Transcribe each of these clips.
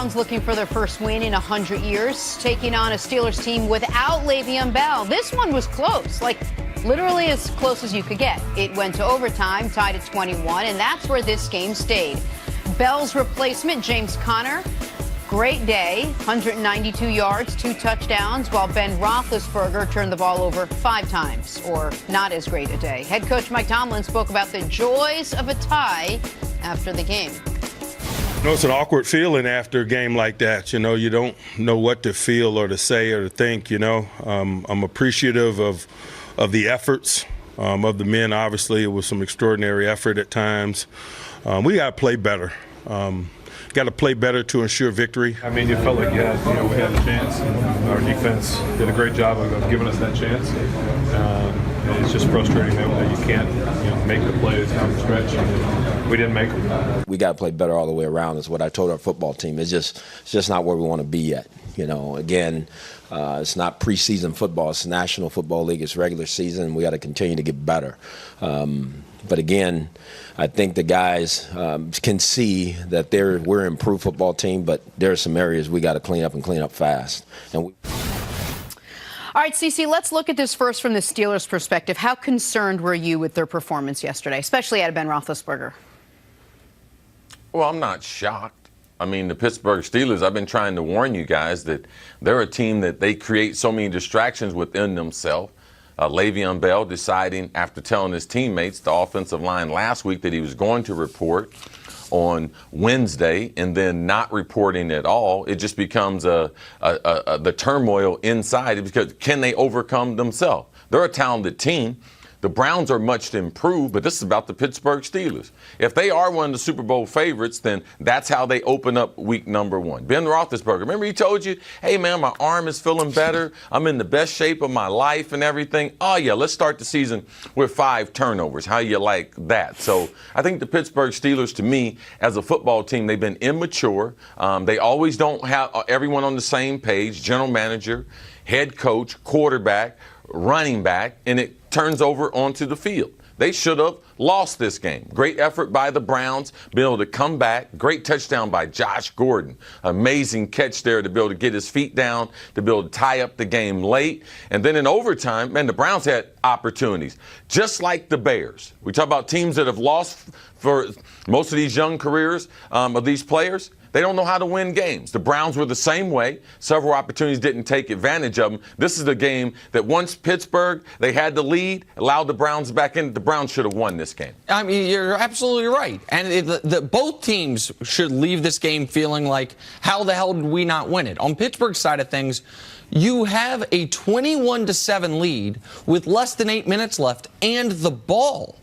Browns looking for their first win in 100 years, taking on a Steelers team without Le'Veon Bell. This one was close, like literally as close as you could get. It went to overtime, tied at 21, and that's where this game stayed. Bell's replacement, James Conner, great day, 192 yards, 2 touchdowns, while Ben Roethlisberger turned the ball over 5 times, or not as great a day. Head coach Mike Tomlin spoke about the joys of a tie after the game. You know, it's an awkward feeling after a game like that. You know, you don't know what to feel or to say or to think, you know. I'm appreciative of the efforts of the men. Obviously, it was some extraordinary effort at times. We got to play better. Got to play better to ensure victory. I mean, you felt like we had a chance. Our defense did a great job of giving us that chance. And it's just frustrating that you can't make the plays down the stretch. And we didn't make them. We got to play better all the way around is what I told our football team. It's just not where we want to be yet. You know, again, it's not preseason football. It's National Football League. It's regular season. We got to continue to get better. But again, I think the guys can see that we're an improved football team, but there are some areas we got to clean up fast. And All right, Cece, let's look at this first from the Steelers' perspective. How concerned were you with their performance yesterday, especially out of Ben Roethlisberger? Well, I'm not shocked. I mean, the Pittsburgh Steelers, I've been trying to warn you guys that they're a team that they create so many distractions within themselves. Le'Veon Bell deciding after telling his teammates, the offensive line last week, that he was going to report on Wednesday and then not reporting at all. It just becomes the turmoil inside because can they overcome themselves? They're a talented team. The Browns are much improved, but this is about the Pittsburgh Steelers. If they are one of the Super Bowl favorites, then that's how they open up week number 1. Ben Roethlisberger, remember he told you, hey, man, my arm is feeling better. I'm in the best shape of my life and everything. Oh, yeah, let's start the season with 5 turnovers. How you like that? So I think the Pittsburgh Steelers, to me, as a football team, they've been immature. They always don't have everyone on the same page, general manager, head coach, quarterback, running back, and it turns over onto the field. They should have lost this game. Great effort by the Browns, being able to come back. Great touchdown by Josh Gordon. Amazing catch there to be able to get his feet down, to be able to tie up the game late. And then in overtime, man, the Browns had opportunities. Just like the Bears. We talk about teams that have lost for most of these young careers of these players. They don't know how to win games. The Browns were the same way. Several opportunities didn't take advantage of them. This is the game that once Pittsburgh, they had the lead, allowed the Browns back in. The Browns should have won this game. I mean, you're absolutely right. And both teams should leave this game feeling like, how the hell did we not win it? On Pittsburgh's side of things, you have a 21-7 lead with less than 8 minutes left and the ball.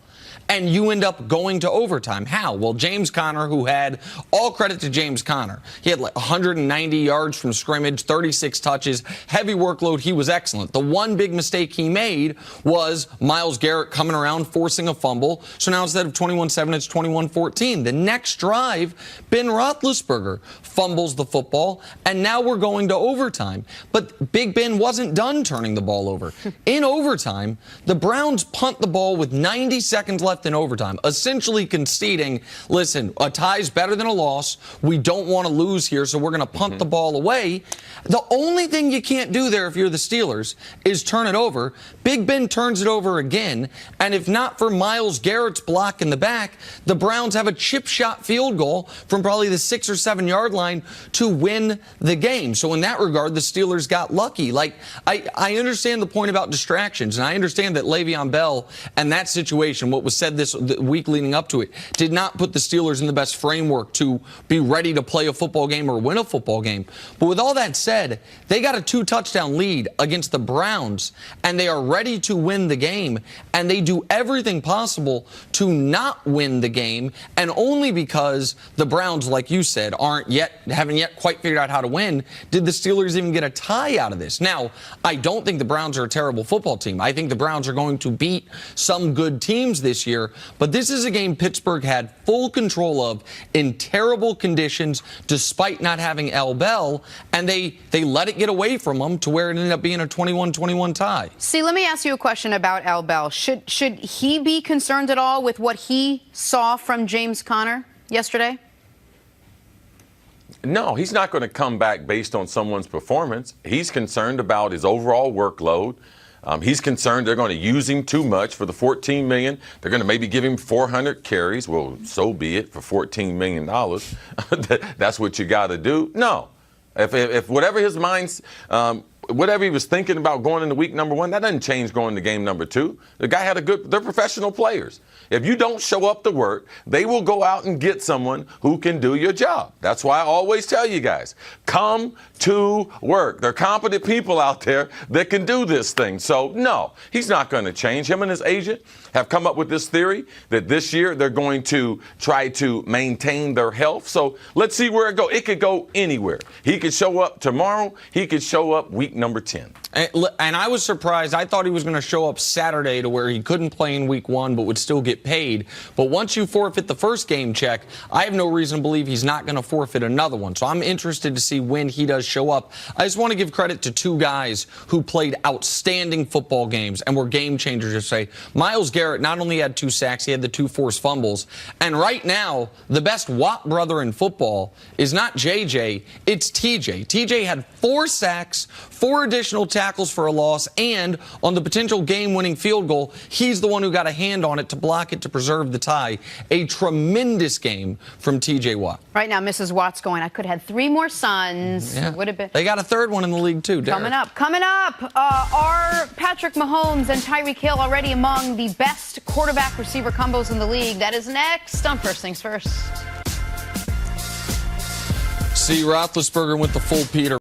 And you end up going to overtime. How? Well, James Conner, who had all credit to James Conner. He had like 190 yards from scrimmage, 36 touches, heavy workload. He was excellent. The one big mistake he made was Myles Garrett coming around, forcing a fumble. So now instead of 21-7, it's 21-14. The next drive, Ben Roethlisberger fumbles the football, and now we're going to overtime. But Big Ben wasn't done turning the ball over. In overtime, the Browns punt the ball with 90 seconds left in overtime, essentially conceding, listen, a tie's better than a loss. We don't want to lose here, so we're going to punt the ball away. The only thing you can't do there if you're the Steelers is turn it over. Big Ben turns it over again, and if not for Myles Garrett's block in the back, the Browns have a chip shot field goal from probably the 6 or 7 yard line to win the game. So in that regard, the Steelers got lucky. Like, I understand the point about distractions, and I understand that Le'Veon Bell and that situation, what was said this week leading up to it, did not put the Steelers in the best framework to be ready to play a football game or win a football game. But with all that said, they got a 2-touchdown lead against the Browns, and they are ready to win the game, and they do everything possible to not win the game, and only because the Browns, like you said, haven't yet quite figured out how to win, did the Steelers even get a tie out of this. Now, I don't think the Browns are a terrible football team. I think the Browns are going to beat some good teams this year, but this is a game Pittsburgh had full control of in terrible conditions despite not having Al Bell, and they let it get away from them to where it ended up being a 21-21 tie. See, let me ask you a question about Al Bell. Should he be concerned at all with what he saw from James Conner yesterday? No, he's not going to come back based on someone's performance. He's concerned about his overall workload. He's concerned they're going to use him too much for the $14 million. They're going to maybe give him 400 carries. Well, so be it for $14 million. That's what you got to do. No. If whatever his mind's, whatever he was thinking about going into week number 1, that doesn't change going to game number 2. The guy had they're professional players. If you don't show up to work, they will go out and get someone who can do your job. That's why I always tell you guys, come to work. There are competent people out there that can do this thing. So, no, he's not going to change. Him and his agent have come up with this theory that this year they're going to try to maintain their health. So let's see where it goes. It could go anywhere. He could show up tomorrow. He could show up week number 10. And I was surprised. I thought he was going to show up Saturday to where he couldn't play in week 1 but would still get paid. But once you forfeit the first game check, I have no reason to believe he's not going to forfeit another one. So I'm interested to see when he does show up. I just want to give credit to 2 guys who played outstanding football games and were game changers yesterday. Myles Garrett not only had 2 sacks, he had the 2 forced fumbles. And right now, the best Watt brother in football is not JJ, it's TJ. TJ had 4 sacks, 4 additional tackles for a loss, and on the potential game-winning field goal, he's the one who got a hand on it to block it to preserve the tie. A tremendous game from TJ Watt. Right now, Mrs. Watt's going, I could have had 3 more sons. Yeah. Would have been. They got a 3rd one in the league, too, Derek. Coming up, are Patrick Mahomes and Tyreek Hill already among the best quarterback-receiver combos in the league? That is next on First Things First. See, Roethlisberger with the full Peter.